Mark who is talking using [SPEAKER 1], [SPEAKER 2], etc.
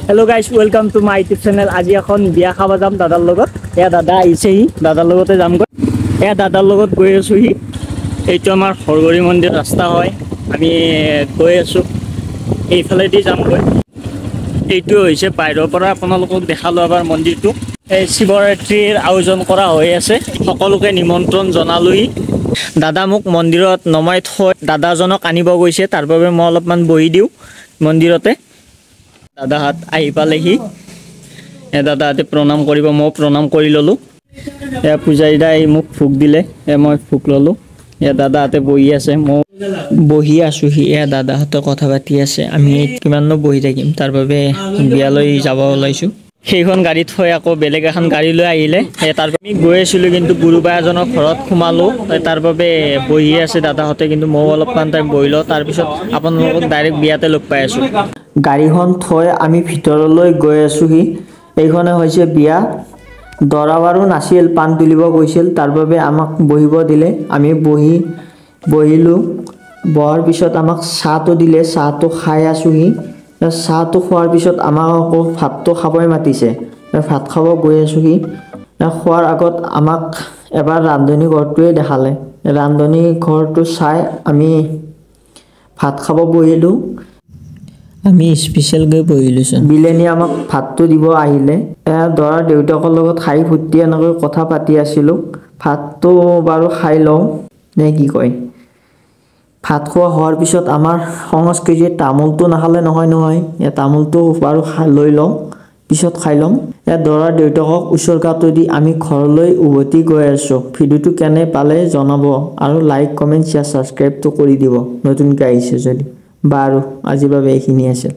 [SPEAKER 1] Hello guys, welcome to my YouTube channel. আজি এখন বিয়া খাব যাম দাদাৰ লগত। এয়া দাদা আহিছেহি, দাদাৰ লগতে যাম গৈ। এয়া দাদাৰ লগত গৈ আছোহি। এইটো আমাৰ হৰগৰি মন্দিৰ ৰাস্তা হয়। আমি গৈ আছো। এইফালেদি যাম গৈ। এইটো হৈছে বাহিৰৰ পৰা আপোনালোকক দেখালো এবাৰ মন্দিৰটো। এই শিৱৰাত্ৰিৰ আয়োজন কৰা হৈ আছে। সকলোকে নিমন্ত্ৰণ জনালোহি। দাদা মোক মন্দিৰত নমাই থৈ দাদাজনক আনিব গৈছে। তাৰ বাবে মই অলপমান বহি দিওঁ মন্দিৰতে। দাদাহাত আহি পালেহি দাদাহাতে প্ৰণাম কৰিব মই প্ৰণাম কৰি ল'লোঁ পূজাৰীদা আহি মোক ভোগ দিলে মই ভোগ ল'লোঁ দাদাহাতে বহি আছে মই বহি আছোঁহি দাদাহাতে কথা পাতি আছে আমি কিমাননো বহি থাকিম তাৰ বাবে বিয়ালৈ যাব ওলাইছোঁ সেইখন গাড়ী থৈ আকৌ বেলেগ এখন গাড়ী লৈ আহিলে তাৰ বাবে গৈ আছিলোঁ কিন্তু গুৰুবা এজনৰ ঘৰত সোমালোঁ তাৰ বাবে বহি আছে দাদাহঁতে কিন্তু মই অলপমান টাইম বহি লওঁ তাৰপিছত আপোনালোকক ডাইৰেক্ট বিয়াতে লগ পাই আছোঁ গাড়ীখন থৈ আমি ভিতৰলৈ গৈ আছোঁহি এইখনে হৈছে বিয়া দৰা বাৰু নাছিল পাণ তুলিব গৈছিল তাৰ বাবে আমাক বহিব দিলে আমি বহিলোঁ বহাৰ পিছত আমাক চাহটো দিলে চাহটো খাই আছোঁহি চাহটো খোৱাৰ পিছত আমাক আকৌ ভাতটো খাবই মাতিছে ভাত খাব গৈ আছোঁহি খোৱাৰ আগত আমাক এবাৰ ৰান্ধনী ঘৰটোৱে দেখালে ৰান্ধনী ঘৰটো চাই আমি ভাত খাব বহিলোঁ আমি স্পেচিয়েলকৈ বহিলোঁচোন বিলেনি আমাক ভাতটো দিব আহিলে দৰাৰ দেউতাকৰ লগত খাই ফুটি এনেকৈ কথা পাতি আছিলোঁ ভাতটো বাৰু খাই লওঁ নে কি কয় ভাত খোৱা হোৱাৰ পিছত আমাৰ সংস্কৃতিত তামোলটো নাখালে নহয় তামোলটো বাৰু লৈ লওঁ পিছত খাই ল'ম দৰাৰ দেউতাকক উচৰ্গাটো দি আমি ঘৰলৈ উভতি গৈ আছোঁ ভিডিঅ'টো কেনে পালে জনাব আৰু লাইক কমেণ্ট শ্বেয়াৰ ছাবস্ক্ৰাইবটো কৰি দিব নতুনকৈ আহিছে যদি বাৰু আজিৰ বাবে এইখিনি আছিল